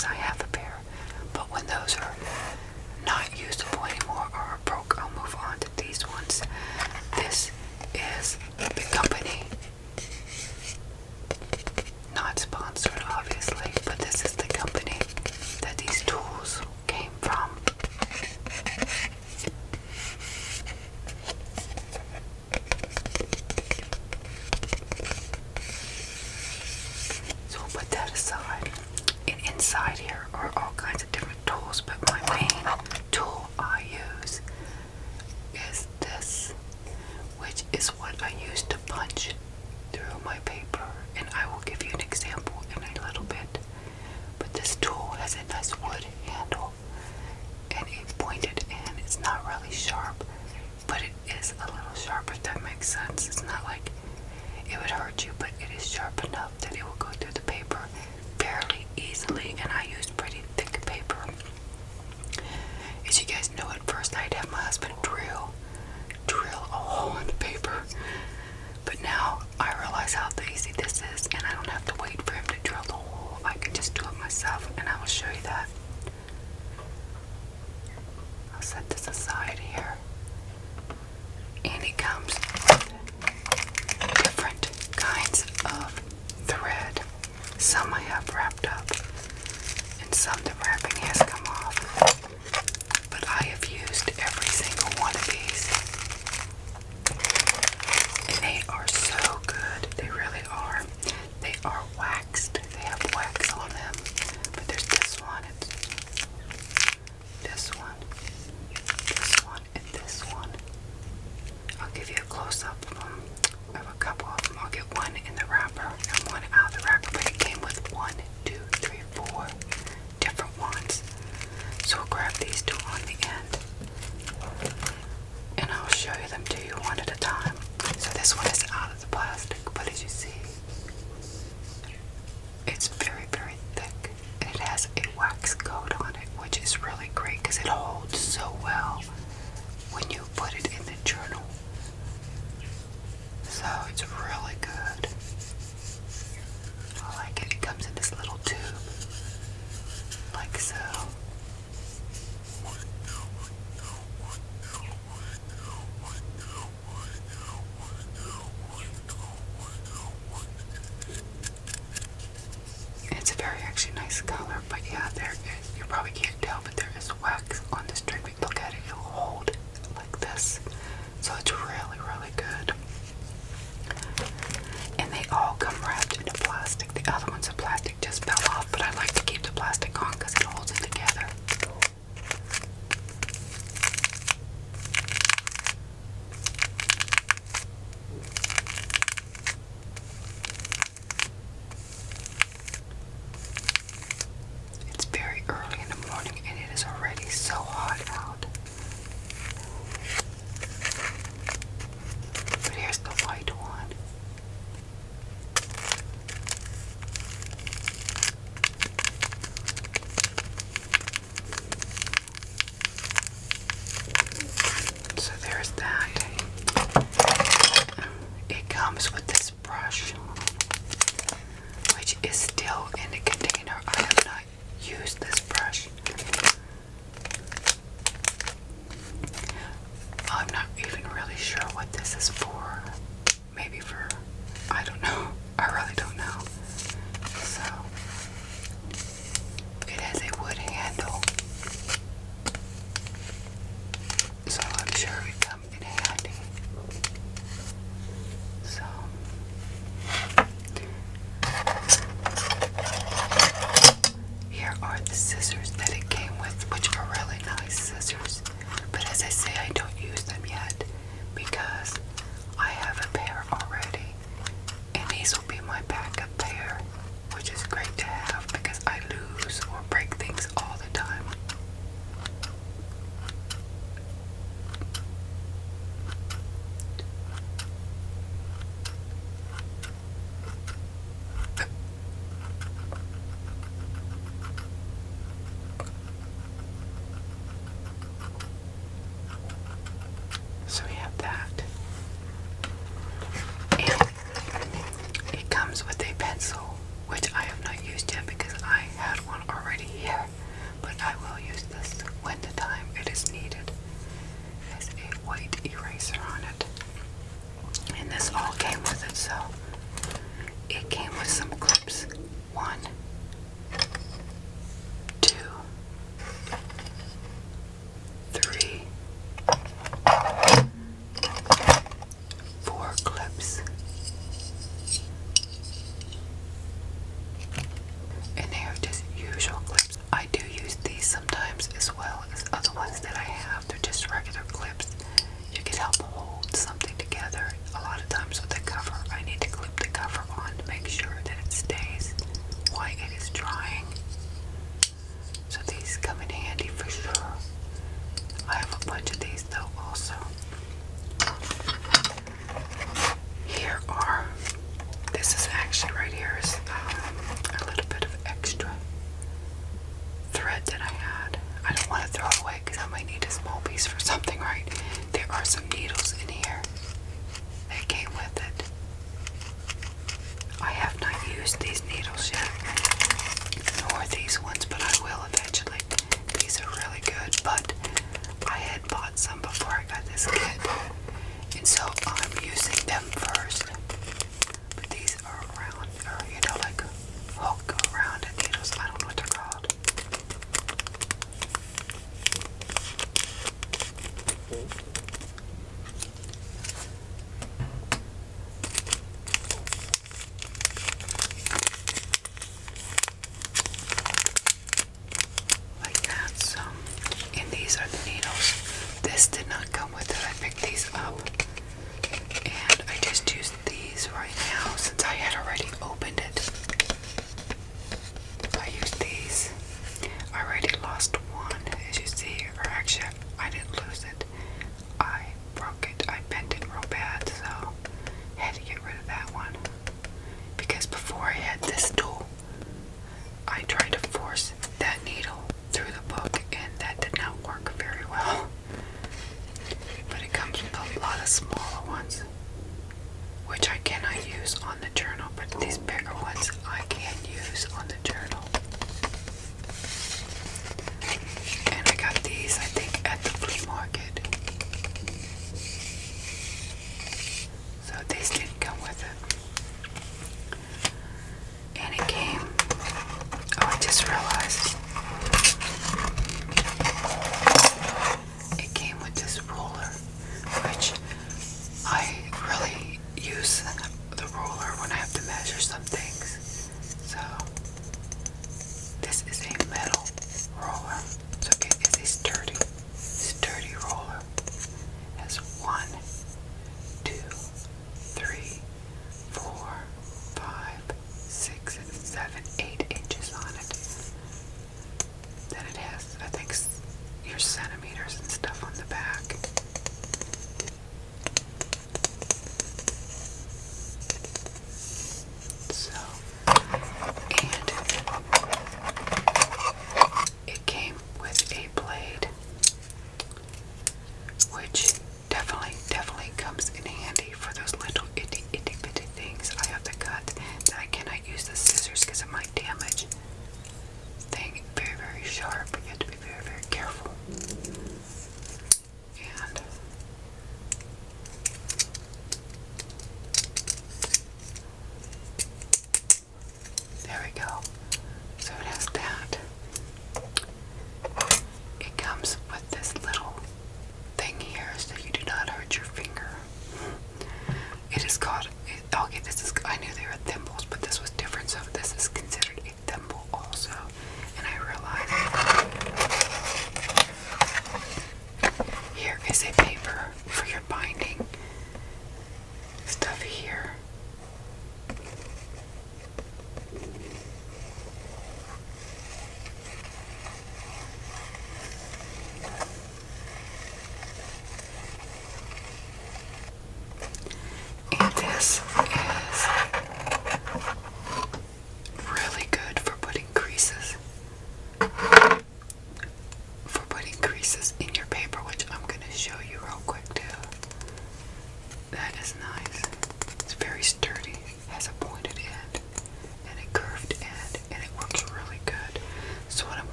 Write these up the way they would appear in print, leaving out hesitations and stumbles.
because I have a pair. But when those are not usable anymore or are broke, I'll move on to these ones. This is the company, not sponsored obviously, but this is the company that these tools came from. So we'll put that aside. And inside here are all kinds of different tools, but my main tool I use is this, which is what I use to punch through my paper, and I will give you an example in a little bit. But this tool has a nice wood handle and a pointed end. It's not really sharp, but it is a little sharp, if that makes sense. It's not like it would hurt you, but it is sharp enough that it will go through the paper fairly easily, and I use pretty thick paper. As you guys know, at first I'd have my husband drill a hole in the paper, but now I realize how easy this is, and I don't have to wait for him to drill the hole. I can just do it myself, and I will show you that. I'll set this aside here, and it comes with different kinds of thread. Some I have wrapped up, and some the wrapping has come off. But I have used every single one of these, and they are so good. They really are. They are waxed. They have wax on them. But there's this one, this one, and this one. I'll give you a close-up of them. I have a couple of them. I'll get one in the wrapper and one out of the wrapper, but it came with 1, 2, 3, 4 different ones. So we'll grab these two on the end, and I'll show you them to you one at a time. So this one is out of the plastic, but as you see, it's very, very thick, and it has a wax coat on it, which is really great because it holds so well when you put it in the journal. So it's really good. I like it. It comes in this little tube, like so. It's a very actually nice color, but yeah, there is, you probably can't tell, but there is wax on this string. Look at it, it'll hold like this. So it's really, really good. And they all come wrapped in plastic. The other ones, the plastic just fell off, but I like to keep the plastic on because it holds it together. It's very early in the morning and it is already so hot out. But here's the white one. So there's that. It comes with this brush, which is still in the container. I have not used this brush. I'm not even really sure what this is for. Maybe for, I don't know. I really don't know. So, it has a wood handle. So I'm sure it would come in handy. So, here are the scissors that it came with, which are really nice scissors. But as I say, I don't use them yet because I have a pair already, and these will be my backup pair, which is great to have because I lose or break things all the time. Like that. So, and these are the needles. This did not come with it. I picked these up. And I just used these right now since I had already opened it. I used these. I already lost one, as you see, or actually, I didn't lose it.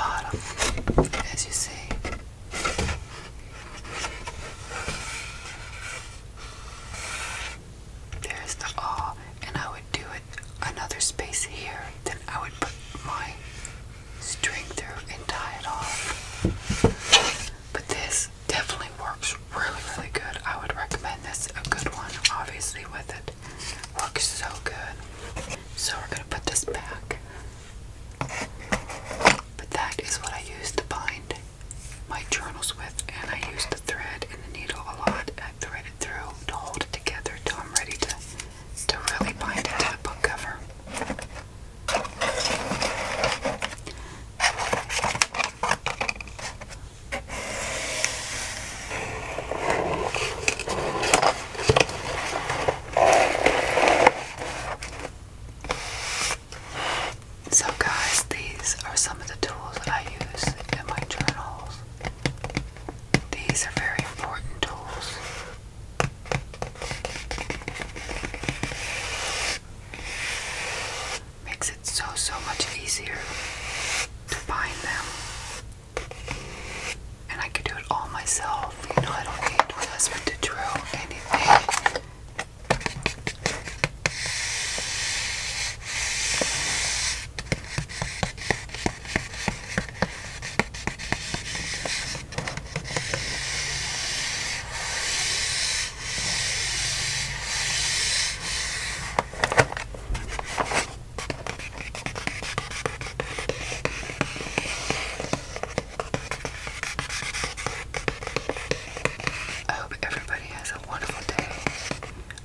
bottom, as you see. There's the awl, and I would do it another space here, then I would put my string through and tie it off. But this definitely works really, really good. I would recommend this, a good one, obviously, with it. Works so good. So we're gonna put this back. But that is what I use to bind my journals with, and I use the thread and the needle a lot. I thread it through to hold it together till I'm ready to really bind it to the book cover. So guys, these are some of the tools that I use in my journals. These are very important tools. Makes it so much easier to bind them. And I could do it all myself. You know, I don't need my husband to drill anything. I hope everybody has a wonderful day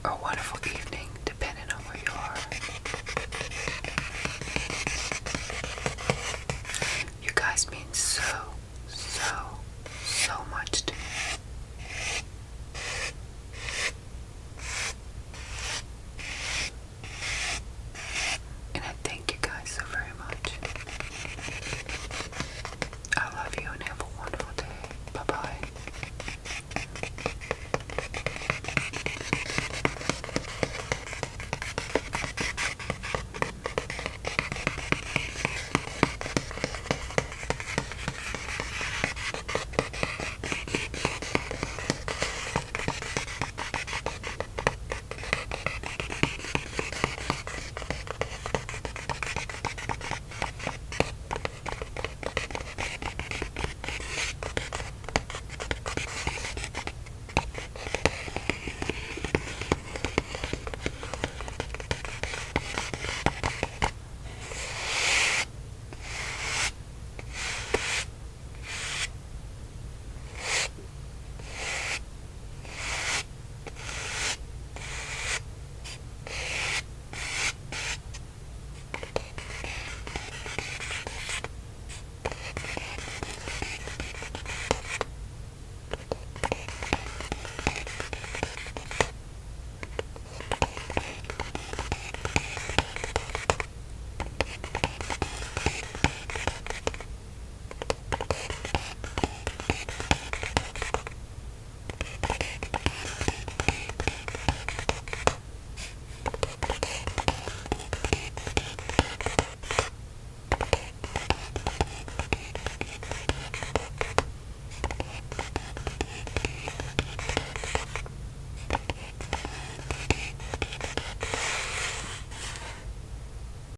or a wonderful evening, depending on where you are. You guys mean so